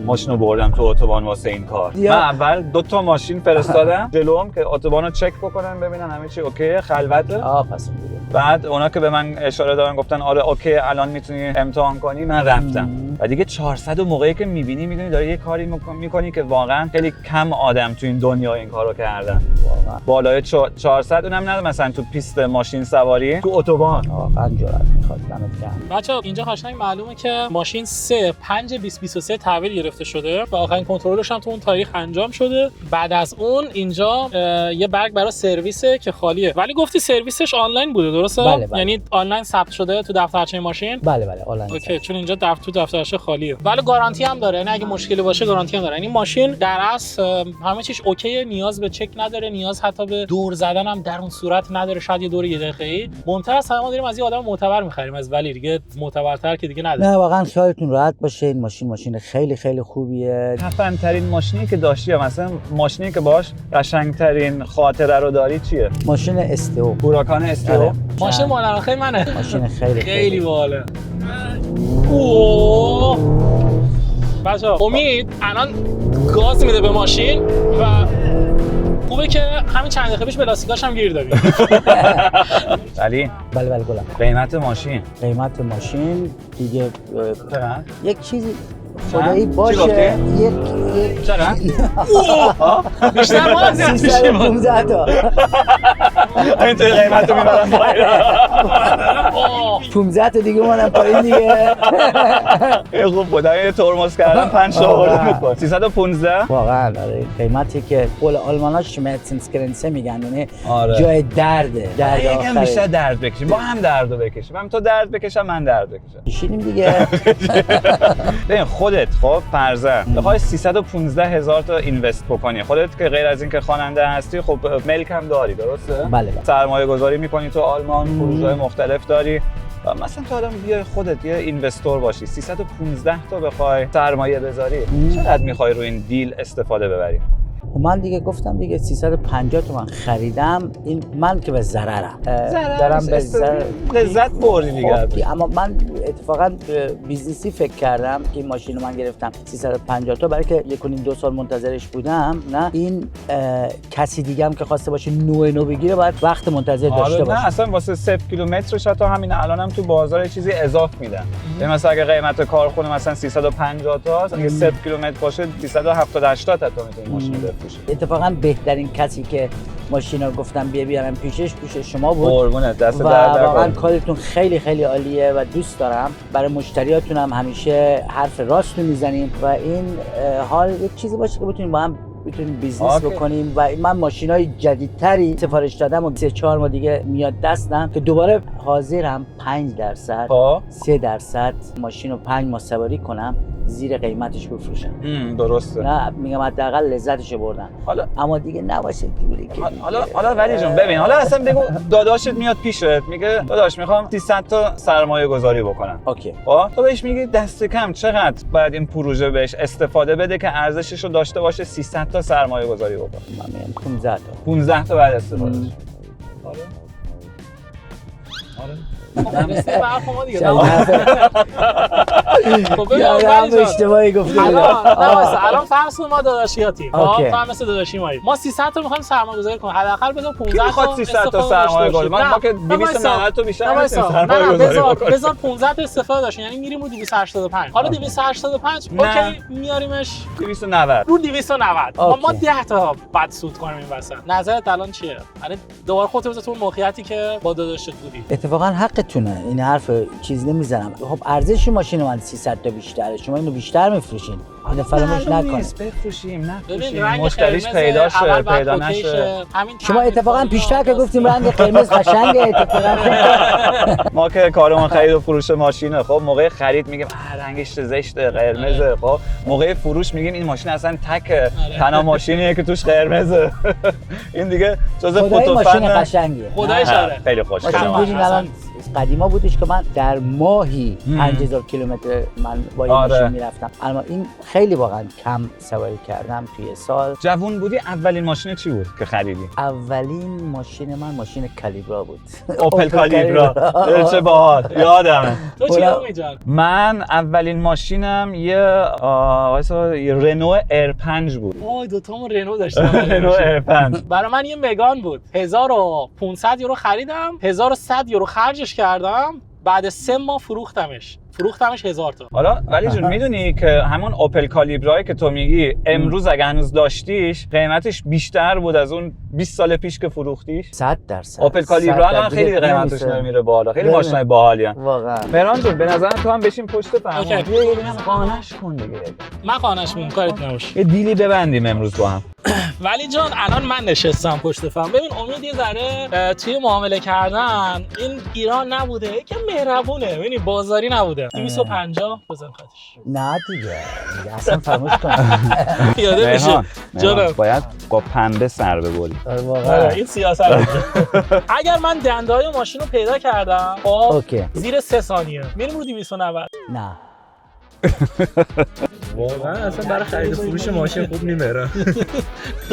ماشینو بردم تو اتوبان واسه این کار. من اول 2 تا ماشین فرستادم جلوم که اتوبانو چک بکنن ببینن همه چی اوکیه خلوته.
پس میگیره.
بعد اونا که به من اشاره دادن گفتن آره اوکی الان میتونی امتحان کنی من رفتم. و دیگه 400 موقعی که میدونی داره یه کاری میکنی که واقعا خیلی کم آدم تو این دنیا این کارو کردن. واقعا بالای 400 اونم نه مثلا تو پیست ماشین سواری تو اتوبان.
واقعا جرأت میخواد دمت گرم.
بچه‌ها اینجا قشنگ معلومه که ماشین 3/5/2023 تحویل گرفته شده و آخرین کنترلش هم تو اون تاریخ انجام شده. بعد از اون اینجا یه برگ برای سرویسه که خالیه. ولی گفتی سرویسش آنلاین بوده درسته؟
بله.
یعنی آنلاین ثبت شده تو دفترچه ماشین؟
بله آنلاین.
اوکی چون اینجا تو دفترچه خالیه. ولی گارانتی هم داره. یعنی اگه مشکلی باشه گارانتی هم داره. یعنی ماشین در اصل همه چیش اوکیه، نیاز به چک نداره، نیاز حتی به دور زدن هم در اون صورت نداره. شاید یه دور یه دقیقه‌ای. مهمتر از همه ما داریم از یه آدم معتبر می‌خریم از ولی دیگه معتبرتر که دیگه نداره.
نه واقعا خیالتون راحت باشه این ماشین خیلی خوبیه.
خفن ترین ماشینی که داشتی مثلا ماشینی که باش قشنگ ترین خاطره رو داری چیه؟
ماشین استئو.
هوراکان استئو.
ماشین مال خیلی منه.
ماشین خیلی
باحاله. اوه بچه‌ها امید الان گاز میده به ماشین و خوبه که همین چند دقیقه پیش پلاستیکاش هم گیر دادیم.
علی
بله گلم.
قیمت ماشین
دیگه یک چیزی خدایی باشه یک
چقدر؟
بیشتر ما از زیاد میشیم
315 تا
این توی قیمت رو میبرم پایین
15 تا دیگه اومدن پایین دیگه.
خوب بود یه ترمز کردم 5 تا آوردم می‌کنم 315
واقعا آره قیمتی که قول آلمانا شمرتنسگرنسه میگن، یعنی
آره.
جای درده. درد
یکم بیشتر درد بکشیم، با هم دردو بکشیم، هم تو درد بکشم من درد بکشم.
میشینیم دیگه.
ببین خودت خب فرضاً بخوای 315,000 تا اینوست بکنی، خودت که غیر از این که خواننده هستی خب ملک هم داری درسته؟
بله.
سرمایه گذاری میکنی تو آلمان، فروش‌های مختلف داری. و مثلا تو الان بیا خودت یه اینوستور باشی 315 تا بخوای سرمایه بذاری، چقدر میخوای روی این دیل استفاده ببری؟
من دیگه گفتم دیگه 350 تومن خریدم، این من که به ضررم دارم به ضرر
لذت بردی دیگه.
اما من اتفاقا بیزنسی فکر کردم که این ماشین رو من گرفتم 350 تا برای که 1.5-2 سال منتظرش بودم. نه این کسی دیگه هم که خواسته باشه نو بگیره باید وقت منتظر داشته باشه.
نه اصلا واسه 0 کیلومترش حتی همین الانم تو بازار چیزی اضافه میدن. مثلا اگه قیمت کارخونه مثلا 350 تاست، اگه 0 کیلومتر باشه 370-80 تا میتونی ماشین بفروشی.
اتفاقا بهترین کسی که ماشینا رو گفتم بیارم پیش شما بود.
قربونت دست
و واقعا کارتون خیلی خیلی عالیه و دوست دارم. برای مشتریاتون هم همیشه حرف راست رو میزنیم و این حال یک چیزی باشه که بتونیم با هم بیزنس بکنیم. و من ماشینای جدیدتری سفارش دادم و 3-4 ماه دیگه میاد دستم که دوباره حاضرم 5% 3% ماشین رو 5 ماه سواری کنم زیر قیمتش بفروشم.
درسته.
نه میگم حداقل لذتشو بردم.
حالا
اما دیگه نباشه دیگه.
حالا ولی جون ببین، حالا اصلا بگو داداشت میاد پیشت میگه داداش میخوام 300 تا سرمایه گذاری بکنم.
اوکی.
خب تو بهش میگی دست کم چقدر باید این پروژه بهش استفاده بده که ارزشش رو داشته باشه 300 تا سرمایه گذاری بکنه.
من میگم 15 تا
15 تا بعد استفاده شه. آره
نمیسته برف ما دیگه. خب
ببین اشتباهی گفتم.
الان فرض کن ما داداشیاتیم. خب تو هم مثل داداشی مایی. ما 300 تا می‌خوایم سرمایه‌گذاری کنیم. حداقل بذار 15 تا
300 تا سرمایه‌گذاری. ما که 290 تا بیشتر نمی‌تونیم
سرمایه‌گذاری کنیم. بذار 15 تا استفاده داشتیم. یعنی میریم رو 285. حالا 285 اوکی میاریمش
290.
رو 290. ما 10 تا بعد سود کنیم این وسط. نظرت الان چیه؟ الان دوباره خودت بذار تو اون موقعیتی که با داداشت بودی.
اتفاقا حقتونه. این حرف چیز نمیزنم. خب ارزش ماشین من 300 تا بیشتره. شما اینو بیشتر میفروشین. اینو فراموش نکنید.
بفروشیم
ببین
مشتریش پیدا شه پیدا نشه.
شما اتفاقا پیشتر که گفتیم رنگ قرمز قشنگه اتفاقا
ما که کارمون خرید و فروش ماشینه. خب موقع خرید میگیم رنگش زشته قرمزه. خب موقع فروش میگیم این ماشین اصلا تک تنها ماشینیه که توش قرمزه. این دیگه جزء فوتو
ماشین قشنگیه.
خدایش آره.
خیلی خوشگله.
الان قدیما بودش که من در ماهی 5000 کیلومتر من با این ماشین میرفتم. اما این خیلی واقعا کم سواری کردم توی سال.
جوون بودی اولین ماشین چی بود که خریدی؟
اولین ماشین من ماشین کالیبرا بود.
اوپل کالیبرا. چه باحال. یادمه.
تو چی می‌جان؟
من اولین ماشینم یه رنو ار 5 بود.
وای دو تامون رنو داشتم.
رنو ار 5.
برای من یه مگان بود. 1500 یورو خریدم، 1100 یورو خرجش کردم. بعد 3 ماه فروختمش 1000 تا.
حالا ولی جون میدونی که همون اوپل کالیبرایی که تو میگی امروز اگه هنوز داشتیش قیمتش بیشتر بود از اون 20 سال پیش که فروختیش؟
100%.
اوپل کالیبرا الان خیلی قیمتش نمیره بالا. خیلی ماشینای باحالی ان.
واقعا.
مهران جون به نظرم تو هم بشین پشت فرمان. یه قانعش کن دیگه.
من قانعش می‌کنم کاریت نباشه.
یه دیلی ببندیم امروز با هم.
ولی جان الان من نشستم پشت فرمان. ببین امید یه ذره توی معامله کردن این ایران نبوده. یکم مهربونه. ببین بازاری نبوده. 250 بزن خودش.
نه دیگه اصلا فراموش کن.
پیاده میشه. جانم
باید با پنبه سر ببری.
واقعا این سیاست. اگر من دندای ماشین رو پیدا کردم
اوکی
زیر 3 ثانیه میریم رو 290.
نه
واقعا اصلا برای خرید فروش ماشین خوب میمره.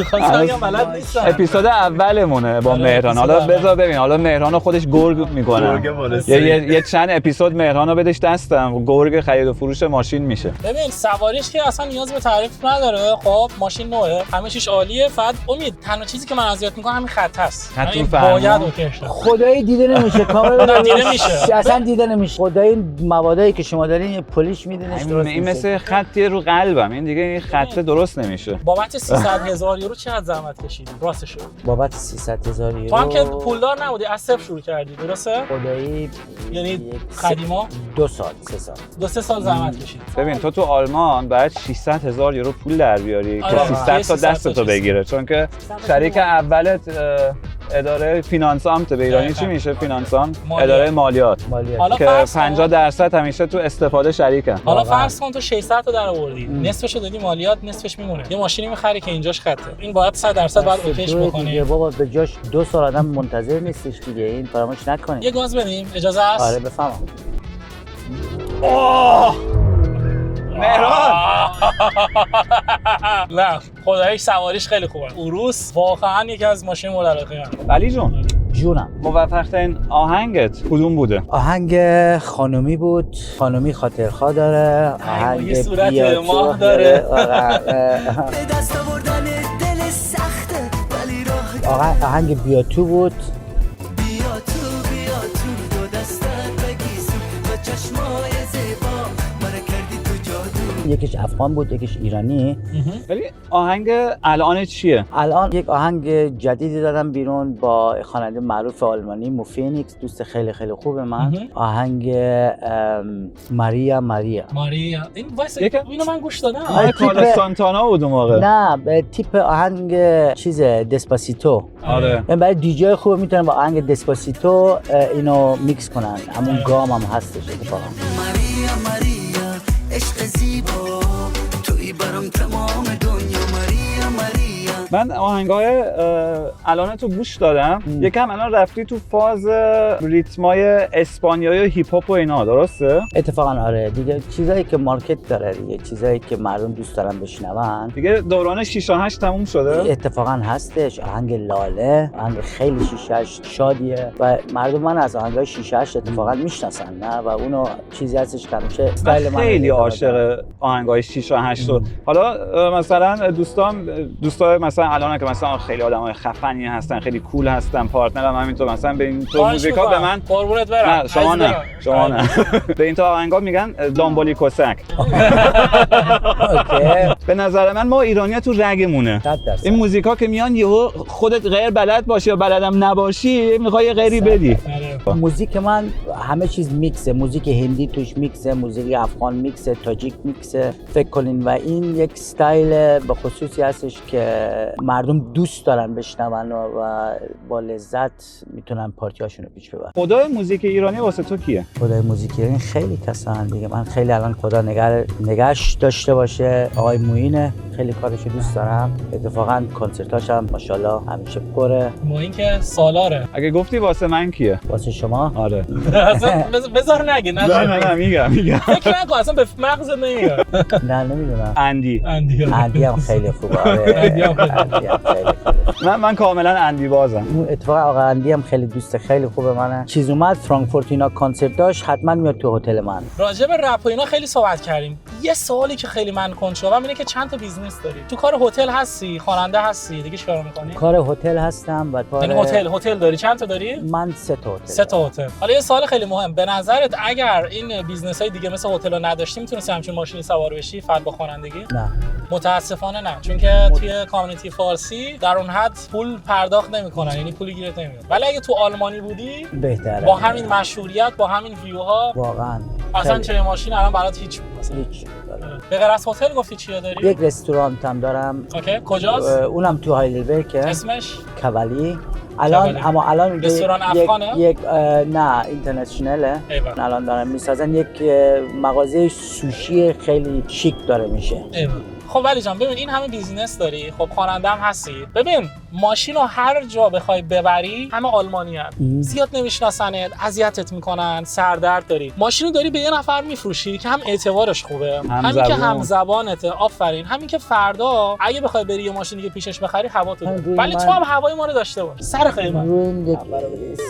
خواستم بگم بلد نیستم.
اپیزود اولمونه با مهران. حالا بذار ببین، حالا مهران خودش گرگ میکنه. یه چند اپیزود مهرانو بدش دستم، گرگ خرید و فروش ماشین میشه.
ببین سواریش که اصلا نیاز به تعریف نداره. خب ماشین نوعه، همه چیش عالیه. فقط امید تنها چیزی که من اذیت میکنم همین خط است.
یعنی
باید اوکیش.
خدایی دیده نمیشه کاملا.
دیده میشه.
اصلا دیده نمیشه. خدایی موادایی که شما دارین پلیش میدینش درست.
این مثل خط رو قلبم، این دیگه این خط درست نمیشه.
بابت 300,000 یورو چقدر زحمت کشیدی؟ راستش رو
بابت 300,000 یورو
تو هم که پولدار نبودی، از صفر شروع کردی درسته؟
خدایی
یعنی قدیما
2 سال 3 سال
2-3 سال زحمت کشیدی.
ببین تو آلمان باید 600,000 یورو پول در بیاری
آره.
که 300 تا
300
دستتو بگیره، چون که شریک اولت اداره فینانسامت به ایرانی چی میشه؟ فینانسام اداره مالیات
حالا
که
فرض
50% همیشه تو استفاده شریکن.
حالا فرض کن تو 600 تا در آوردی، نصفشو دادی مالیات، نصفش میمونه. یه ماشینی می‌خری که اینجاش خطه. این باید 100% باید اوکیش بکنی.
بابا به جاش 2 سال آدم منتظر نیستش دیگه، این فراموش نکنید.
یه گاز بدیم، اجازه هست؟
آره بفهمم.
مهران
نه خداییش سواریش خیلی خوبه. اوروس واقعا یکی از ماشین مورد علاقه من.
علی جون
جونم.
موفق‌ترین آهنگت کدوم بوده؟
آهنگ خانومی بود. خانومی خاطرخواه داره. آهنگ
یه صورت
بیا تو
ماه داره.
به دست آوردن دل سخته ولی راه
آهنگ بیا تو بود.
بیا تو دو دستت بگیسو با چشمای زیبا مرا کردی تو جادو.
یکیش افغان بود، یکیش ایرانی.
ولی آهنگ الان چیه؟
الان یک آهنگ جدیدی دادم بیرون با خواننده معروف آلمانی موفینیکس، دوست خیلی خیلی خوب من. آهنگ ماریا
این وایس اینو من گوش دادم.
کارل سانتانا بود اون موقع.
نه به تیپ آهنگ چیز دسپاسیتو.
آره
این برای دیجی خوب میتونن با آهنگ دسپاسیتو اینو میکس کنن. همون گام هم هستش اتفاقا.
ماریا عشق زیبا توی برام تمام دنیا. ماریا
من آهنگای الان تو گوش دادم. یکم الان رفتی تو فاز ریتمای اسپانیایی و هیپ هاپ و اینا، درسته؟
اتفاقا آره دیگه، چیزایی که مارکت داره دیگه، چیزایی که مردم دوست دارن بشنون.
دیگه دوران 6 و 8 تموم شده.
اتفاقا هستش. آهنگ لاله آهنگ خیلی 6 شادیه و مردم من از آهنگای 6 اتفاقا میشناسن نه، و اونو چیزی هستش که همیشه استایل من
خیلی عاشق آهنگای 6 و 8 و حالا مثلا دوستای مثلا الان که مثلا خیلی آدمای خفنی هستن، خیلی کول هستن، پارتنرم همینطور، مثلا به این تو موزیکا به من
قربونت برم.
نه شما نه به این تا آهنگا میگن دامبولی کسک. به نظر من ما ایرانی‌ها تو رگمونه. این موزیکا که میان یهو خودت غیر بلد باشی یا بلدم نباشی میخوای غیری بدی.
موزیک من همه چیز میکسه، موزیک هندی توش میکسه، موزیک افغان میکسه، تاجیک میکسه. فکر کنین و این یک استایل به خصوصی هستش که مردم دوست دارن بشنون و با لذت میتونن پارتیاشون رو پیش ببرن.
خدای موزیک ایرانی واسه تو کیه؟
خدای موزیک ایرانی خیلی کسان دیگه. من خیلی الان خدا نگهش داشته باشه آقای موینه، خیلی کارشو دوست دارم. اتفاقا کنسرتاش هم ماشاءالله همیشه پره.
موین که سالاره.
اگه گفتی واسه من کیه؟
واسه شما؟
آره.
اصلا بذار نگه.
نه میگم.
فکر نکن اصلا به مغزت نمیاد.
نه نمیدونم.
اندی
هم خیلی خوبه. اندی هم خیلی خوبه.
من کاملا اندی بازم.
اتفاقا آقا اندی هم خیلی دوست خیلی خوبه منه. چیز اومد فرانکفورت اینا کنسرت داشت، حتما میاد تو هتل من.
راجع به رپ و اینا خیلی صحبت کردیم. یه سوالی که خیلی من کنجکاوم اینه که چند تا بیزنس داری؟ تو کار هتل هستی، خواننده هستی، دیگه چیکار می‌کنی؟
کار هتل هستم و کار
هتل داری؟ چند تا داری؟
من 3 تا هتل.
3 تا هتل. حالا یه سوال خیلی مهم، به نظرت اگر این بیزنس‌های دیگه مثل هتل رو نداشتی میتونستی همچین ماشینی سوار بشی فقط با خوانندگی؟
نه.
متاسفانه نه، چون که توی کامیونیتی فارسی در اون حد پول پرداخت نمی‌کنن، یعنی پولی گیرت نمیاد. ولی اگه تو آلمانی بودی
بهتره.
با همین مشهوریت، با همین ویوها
واقعا
اصلا چه ماشین الان برات هیچ بود مثلا.
هیچ.
به غیر از هتل گفتی چی داری؟
یک رستورانت هم دارم.
اوکی، کجاست؟
اونم تو هایدلبرگ.
اسمش
کوالی. الان
رستوران افغانه؟
یک نه اینترنشناله. الان دارن میسازن یک مغازه سوشی خیلی شیک داره میشه.
خب ولی جان ببین این همه بیزینس داری، خب خواننده هم هستی. ببین ماشین رو هر جا بخوای ببری همه آلمانیان، زیاد نمیشناسنت، اذیتت میکنن، سردرد داری. ماشین رو داری به یه نفر میفروشی که هم اعتبارش خوبه، همین که همزبانته، آفرین، همین که فردا اگه بخوای بری یه ماشین دیگه پیشش بخری هوا تو داره. ولی تو هم هوای ما رو داشته باش سر قیمت.
روی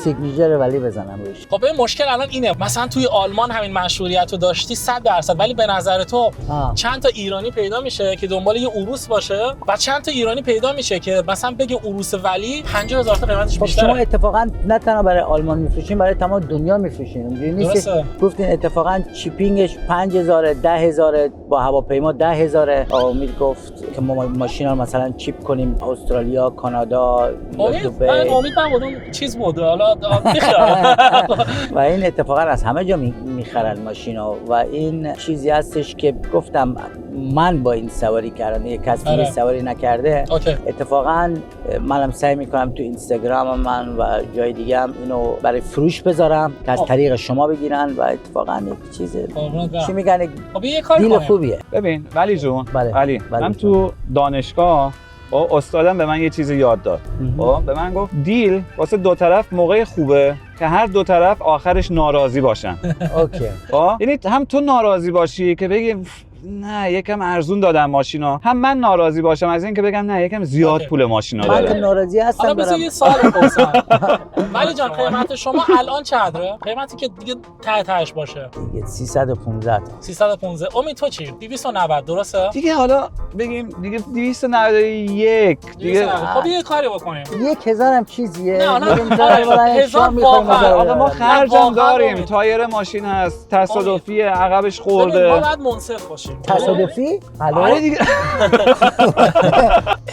سیگنیچر ولی بزنم روش.
خب این مشکل الان اینه، مثلا توی آلمان همین مشهوریت رو داشتی 100%، ولی به نظر تو چند تا ایرانی پیدا میشه که دنبال یه اوروس باشه و چند تا ایرانی پیدا میشه که مثلا بگه که عروس ولی 50000 تا قیمتش
خب
بیشتره.
شما اتفاقا نه تنها برای آلمان میفروشین، برای تمام دنیا میفروشین. اینجوری نیست
درسته.
گفتین اتفاقا چیپینگش 5000 10000 با هواپیما 10000. آقا امید گفت که ما ماشینا رو مثلا چیپ کنیم استرالیا، کانادا،
امید
دبی.
امید بود اون چیز بود حالا میخوام.
و این اتفاقا از همه جا میخرن ماشینا و این چیزی هستش که گفتم من با این سواری کردم، یک کسی
آره.
سواری نکرده.
اوکی.
اتفاقا منم سعی میکنم تو اینستاگرام من و جای دیگه هم اینو برای فروش بذارم که از طریق شما بگیرن و اتفاقا یک چیز چی میگن
خب یه کاری
دیل
کنیم.
خوبیه.
ببین ولی جون،
بله.
ولی
بله
من
جون.
تو دانشگاه استادم به من یه چیزی یاد داد. به من گفت دیل واسه دو طرف موقع خوبه که هر دو طرف آخرش ناراضی باشن.
اوکی.
یعنی هم تو ناراضی باشی که بگی نه یکم ارزون دادم ماشینا، هم من ناراضی باشم از این که بگم نه یکم زیاد
اوکی.
پول ماشینا
من که
داره.
ناراضی هستم
حالا بذار
برم.
یه سوال بپرسم. ولی جان قیمت شما الان چقدره؟ قیمتی که دیگه تهش باشه.
دیگه 315
315. امید تو چی؟ 290 درسته؟
دیگه حالا بگیم دیگه 291 دیگه.
خب یه کاری بکنیم.
1000 هم چیزیه.
نه،
میگیم
آره،
برای
1000
شام می‌خوایم
واقعاً.
بذاریم.
آقا ما
نه،
خرجم
واقعاً
داریم،
امید.
تایر ماشین هست، تصادفیه، عقبش
ببین ما
خورده.
باید منصف باشیم.
تصادفی؟
آره دیگه.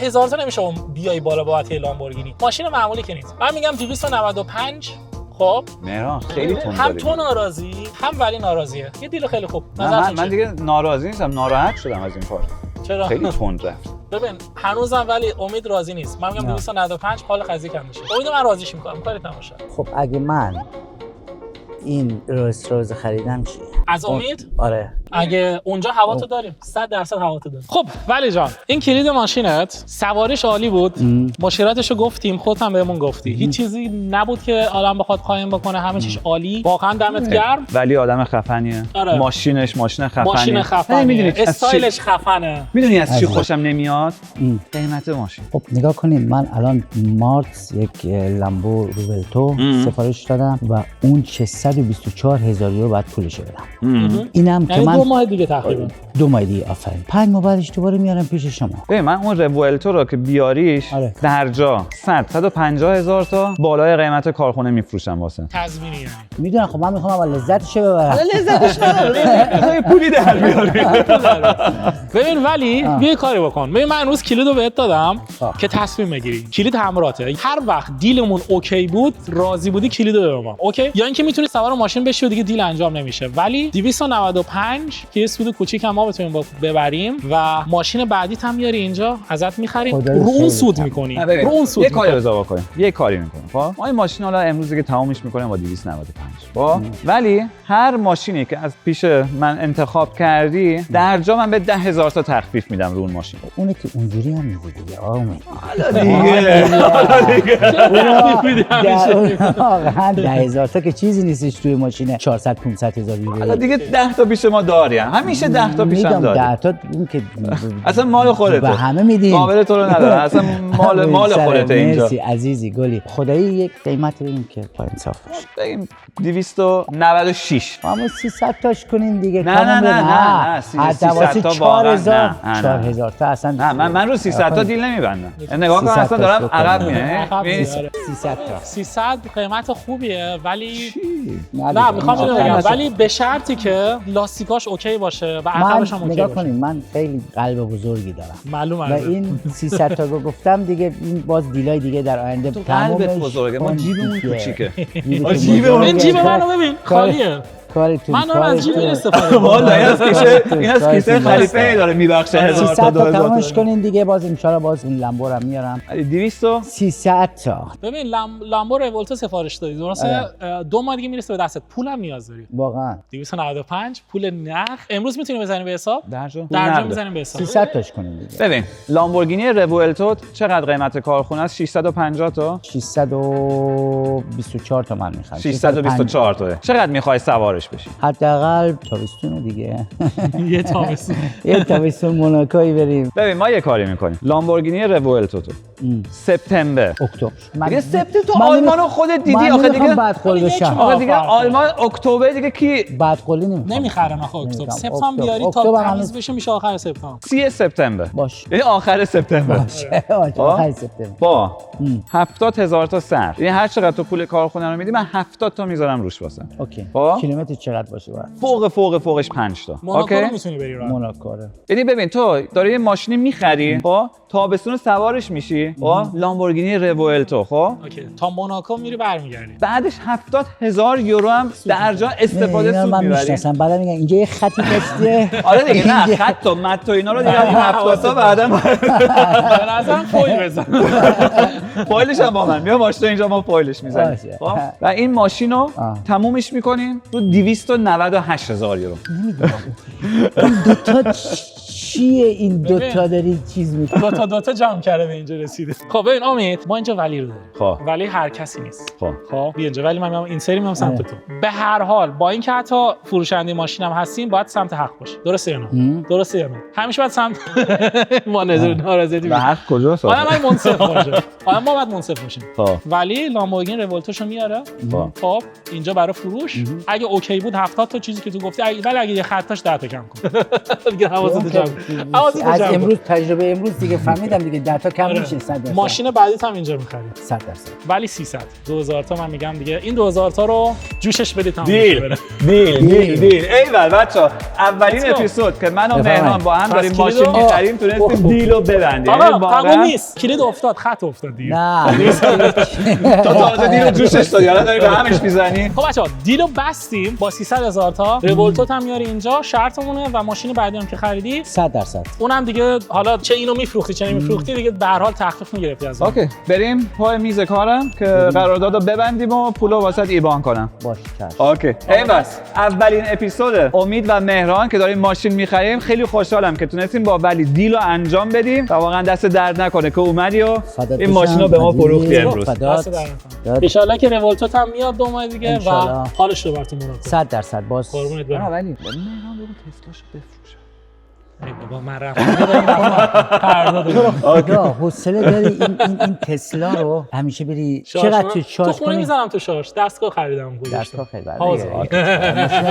1000 تا نمیشه بیای بالا بابت لامبورگینی. ماشین معمولی که نیست. من میگم 295. خب
مهران خیلی تند
هم
داری.
تو ناراضی هم ولی ناراضیه. یه دیل خیلی خوب.
من
نظرتون چیه؟
دیگه ناراضی نیستم، ناراحت شدم از این کار.
چرا؟
خیلی تند رفت.
ببین هنوزم ولی امید راضی نیست. من میگم 295 حال قضیه کم میشه. امید من راضیش میکنم. کاری تماشا.
خب اگه من این رولز رویس خریدم چیه؟
از امید؟
آره.
اگه اونجا هوا تو داریم 100% هوا تو داریم. خب ولی جان این کلید ماشینت سواریش عالی بود. مشکلاتشو گفتیم، خودت هم بهمون گفتی. هیچ چیزی نبود که آدم بخواد قایم بکنه، همه چیز عالی. واقعا دمت گرم.
ولی آدم خفنیه.
آره.
ماشین خفنیه.
ماشین خفنه.
میدونی
استایلش خفنه.
میدونی از چی
از
خوشم نمیاد؟ قیمت ماشین.
خب نگاه کنیم، من الان مارس یک لامبو روبلتو سفارش دادم و اون 624,000 یورو بعد پولش بدم. اینم که
یعنی
من
2 ماه دیگه تقریبا.
2 ماه دیگه آفرین. 5 ماه بعدش دوباره میارم پیش شما.
ببین من اون روولتو رو که بیاریش
آره.
در جا 150,000 تا بالای قیمت کارخونه میفروشم واسه.
تضمینی یعنی.
میدونم خب من میخوام اول لذتشو ببرم.
لذتش نداره. پولی در بیاری.
ببین ولی بیا کاری بکن. ببین من امروز کلیدو بهت دادم که تصمیم بگیری. کلید همراهته. هر وقت دیلمون اوکی بود، راضی بودی کلیدو به ما. اوکی؟ یا اینکه میتونی سوار ماشین بشی و دیگه دیل انجام نمیشه. ولی 295 که یه سود کوچیک هم ما بتونیم ببریم و ماشین بعدیت هم میاری اینجا ازت می‌خریم. رو اون سود می‌کنی. رو اون سود.
یه کاری بذار بکنیم. یه کاری می‌کنیم. خب ما این ماشین حالا امروز دیگه تمامش می‌کنیم با 295. خب ولی هر ماشینی که از پیش من انتخاب کردی در جا من به 10,000 تا تخفیف میدم رو اون ماشین.
اونه که اونجوری هم میده دیگه. آمین. واقعا 10,000 تا که چیزی نیستش توی ماشین 400 500,000 یورو.
حالا دیگه 10 تا پیش ما داری. همیشه 10 تا پیشم
میدم
داری.
10 تا اون که
اصلا مال خودته.
به همه میدیم.
قابل تو رو نداره. اصلا مال خودته اینجا.
مرسی عزیزی گلی. خدایی یک قیمت بدیم که با انصاف باشه.
بگیم 296.
اما 300 تاش کنین دیگه.
نه 300 تا
4000 4000 تا اصلا.
نه من رو 300 تا دیل نمیبندم. نگاه کن اصلا دارم عقب میره.
300 تا
300 قیمت خوبیه ولی
نه
نه میخوام اینو بگم
باشه.
ولی به شرطی که لاستیکاش اوکی باشه و
من
عقبش هم اوکی
نگاه
باشه.
کنین من خیلی قلب بزرگی دارم
معلومه
و این 300 تا گفتم دیگه این باز دیلای دیگه در آینده
تو قلبت
تمومش
بزرگه ما
کن
جیبمون
دیگه.
کوچیکه.
جیبتون
جیبمون
بزرگه.
این جیب منو ببین
کار-
خالیه.
کارتون
من دارم از جیب
کارتون.
استفاده
والا
می‌کنم.
این از کیسه خلیفه داره میبخشه 1000
300
تا
تا
2000
تمامش
تا.
کنین دیگه باز ان باز این لامبو رو میارم
200
300 تا
ببین لامبو رولتو سفارش دادی درسته؟ 2 ماه دیگه میرسه به دستت. پولم نیاز داری.
واقعا
295 پول نخ امروز میتونی بزنی به حساب؟
درجا
درجا میزنیم به حساب.
300 تاش کنین دیگه
ببین لامبورگینی روولتو چقدر قیمت کارخونه است؟ 650 تا
624 تا من میخوام
624 تا چقدر میخوای سوارش بشی؟
حداقل تابستون دیگه
یه تابستون
یه تابستون موناکوی بریم
ببین ما یه کاری میکنیم لامبورگینی روولتو تو سپتامبر
اکتبر
دیگه سپتامبر تو آلمان رو خودت دیدی آخه دیگه
بدقولی بشم.
آخه دیگه آلمان اکتبر دیگه کی
بدقولی
نمیخرن آخه اکتبر. سپتامبر بیاری تا تمیز بشه میشه آخر سپتامبر.
30 سپتامبر
باش.
یعنی آخر سپتامبر
باشه آخر سپتامبر
با 70,000 تا صرف. یعنی هر چقدر تو پول کارخونه رو میدی من 70 تا میذارم روش واسه.
اوکی.
با
کیلومتر چقدر باشه بعد؟
فوقش 5 تا.
موناکو
اوکی.
رو میتونی بری راه.
موناکو.
یعنی ببین تو داری یه ماشینی میخری خب تابستون سوارش میشی خب لامبورگینی روولتو خب
اوکی. تا موناکو میری برمیگردی.
بعدش 70,000 یورو هم در جا استفاده سود
من
میبری.
میشناسم بعدا میگن اینجا یه خطی پسته.
آره دیگه نه خط و مت و اینا رو دیگه این 70 تا بعدا
به نظرم فویل بزن.
فایلش هم با من بیا ماشین اینجا ما فایلش میزنیم
باشه.
خب و این ماشین رو تمومش میکنیم تو 298,000 یورو.
این دوتا چیه این دوتا داری چیز میکنی؟
دوتا جمع کرده به اینجا رسیده. خب ببین امید ما اینجا ولی رو داریم.
خب
ولی هر کسی نیست.
خب
بیا اینجا ولی من میام این سری میام سمت تو. به هر حال با اینکه حتی فروشنده ماشینم هستیم باید سمت حق باشه. درسته یا نه؟ درسته یا نه؟ همیشه باید سمت ما ناراضی
به حق کجاست؟
من منصف باشه. ما باید منصف باشیم.
خب
ولی لامبورگین رولتوشو میاره. خب اینجا برای فروش اگه اوکی بود 70 تا چیزی که تو گفتی ولی اگه یه خطاش 10 تا کم کن. دیگه حواست جمع.
از امروز تجربه امروز دیگه فهمیدم دیگه 10 تا کم میشه 100%.
ماشین بعدیت هم اینجا می‌خرید
100%.
ولی 300 2000 تا من میگم دیگه این 2000 تا رو جوشش بدید تمام
دیل ایول بچا اولین اپیزود که من و مهران با هم داریم ماشین می‌خریم تونستیم دیلو ببندیم.
آقا قبول نیست کلید افتاد خط افتاد دیگه
نه
تو تازه دیلو جوشش دادی الان داری به همش میزنی.
خب بچا دیلو بستیم با 300,000 تا رولتوت هم میاری اینجا شرطمونه و ماشین بعدی هم که خریدی
100%.
اونم دیگه حالا چه اینو میفروختی چه نمیفروختی دیگه به هر حال تخفیف میگرفتی از اون.
اوکی بریم پای میز کارم که قراردادو ببندیم و پولو واسط ایبان کنم.
باشه چشم.
اوکی بس اولین اپیزود امید و مهران که داریم ماشین میخریم خیلی خوشحالم که تونستیم با ولی دیلو انجام بدیم و واقعا دست درد نکنه که اومدی و این ماشین رو به ما فروختی امروز.
ان شاءالله که رولتوت هم میاد 2 ماه دیگه و حالش رو براتون موناکو
100% باز
قربونت برم.
ولی مهران بگو تسلاشو بفروشه.
ای بابا من رفتم
خدا حوصله داری این تسلا رو همیشه بری چقدر تو شارژ
تو خونه
کنی؟
میذارم تو شارژ دستگاه خریدم
دستگاه خیلی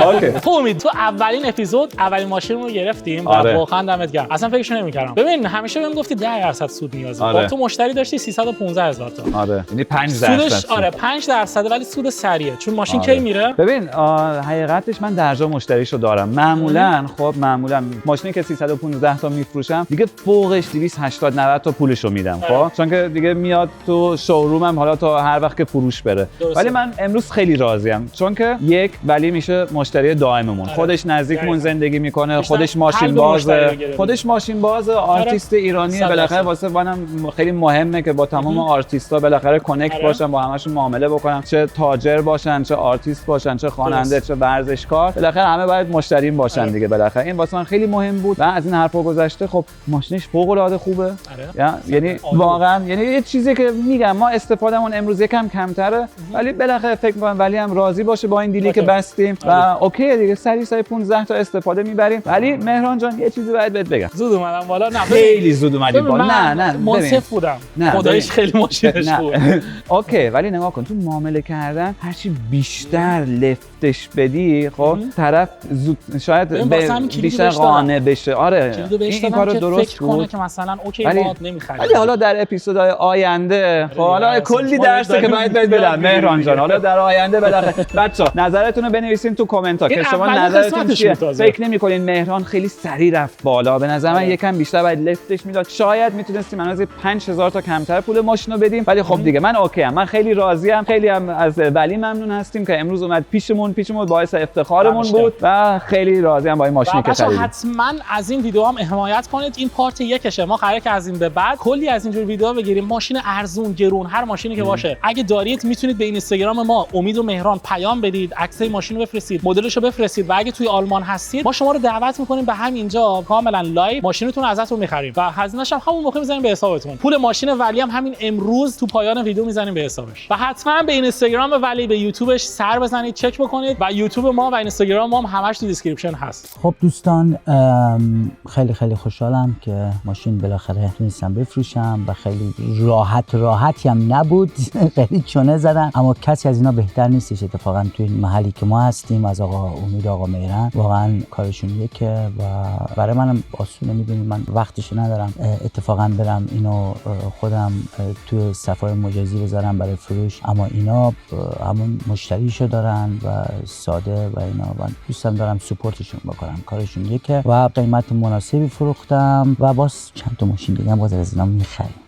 اوکی
تو امید تو اولین اپیزود اولین ماشین رو گرفتیم و واقعا دمت گرم اصلا فکرش نمی‌کردم. ببین همیشه بهم گفتی 10% سود نیازه با تو مشتری داشتی 315,000 تا
آره یعنی 5%
سودش آره 5% ولی سود سریعه چون ماشین کی میره.
ببین حقیقتش من درجا مشتریشو دارم معمولا ماشینی که 315 تا میفروشم دیگه فوقش 280 90 تا پولشو میدم خب چون که دیگه میاد تو شورومم حالا تا هر وقت که فروش بره. ولی من امروز خیلی راضیم چون که یک ولی میشه مشتری دائممون خودش نزدیکمون زندگی میکنه خودش ماشین باز آرتیست ایرانی بالاخره واسه منم خیلی مهمه که با تمام آرتیستا بالاخره کانکت باشم با همشون معامله بکنم چه تاجر باشن چه آرتیست باشن چه خواننده چه ورزشکار بالاخره همه باید مشتریم باشن دیگه بالاخره این واسه من خیلی مهم بود و از این حرفا گذشته خب ماشینش فوق العاده خوبه یعنی واقعا یعنی یه چیزی که میگم ما استفادهمون امروز یکم کمتره ولی بالاخره فکر می‌کنم ولی هم راضی باشه با این دیلی که بستیم و اوکی دیگه سری 15 تا استفاده میبریم. ولی مهران جان یه چیزی باید بهت بگم
زود اومدم بالا نه
خیلی زود اومدی بالا نه
منصف بودم خداییش خیلی ماشینش خوبه
اوکی ولی نگاه کن تو معامله کردن هرچی بیشتر لفتش بدی خب طرف زود شاید بیشتر قانع بشه. آره این کارو درست بود
که مثلا اوکی ما نمیخریم
ولی حالا در اپیزودهای آینده خب حالا کلی درسی که باید بدم مهران جان حالا در آینده بالاخره بچا نظرتون رو بنویسین تو کامنت ها که شما نظرتون چیه. فکر نمی‌کنین مهران خیلی سریع رفت بالا به نظر من یکم بیشتر باید لفتش میداد شاید میتونستیم از 5000 تا کمتر پول ماشین رو بدیم ولی خب دیگه من اوکی ام من خیلی راضی ام خیلی هم از ولی ممنون هستیم که امروز اومد پیشمون باعث افتخارمون بود و خیلی راضی ام با این ماشینی که خریدیم.
حتما از این ویدیو هم حمایت کنید این پارت یکشه ما قراره که از این به بعد کلی از اینجور ویدیوها بگیریم ماشین ارزون گرون هر ماشینی که باشه اگه دارید میتونید به اینستاگرام ما امید و مهران پیام بدید عکسای ماشین رو بفرستید مدلش رو بفرستید و اگه توی آلمان هستید ما شما رو دعوت میکنیم به همینجا کاملا لایو ماشینتون ازتون میخریم و هزینه‌اش هم همون موقع میذاریم به حسابتون. پول ماشین ولی هم همین امروز تو پایان ویدیو میذاریم به حسابش و حتما به اینستاگرام ولی به یوتیوبش سر بزنید چک بکنید و یوتیوب ما و اینستاگرام ما هم همش تو دیسکریپشن هست.
خب دوستان خیلی خیلی خوشحالم که ماشین بالاخره تونستم بفروشم و خیلی راحتی هم نبود. خیلی چونه زدن، اما کسی از اینا بهتر نیستش اتفاقا توی محلی که ما هستیم، از آقا امید، آقا میرن. واقعا کارشون یکه و برای منم آسونه. میدونید من وقتش ندارم اتفاقا برم اینو خودم توی صفحه مجازی بذارم برای فروش، اما اینا همون مشتریشو دارن و ساده و اینا و دوستم دارم سپورتشون بکنم. کارشون یکه و قیمت مناسبی فروختم و باز چند تا ماشین دیگه هم باز از اینا میخریم.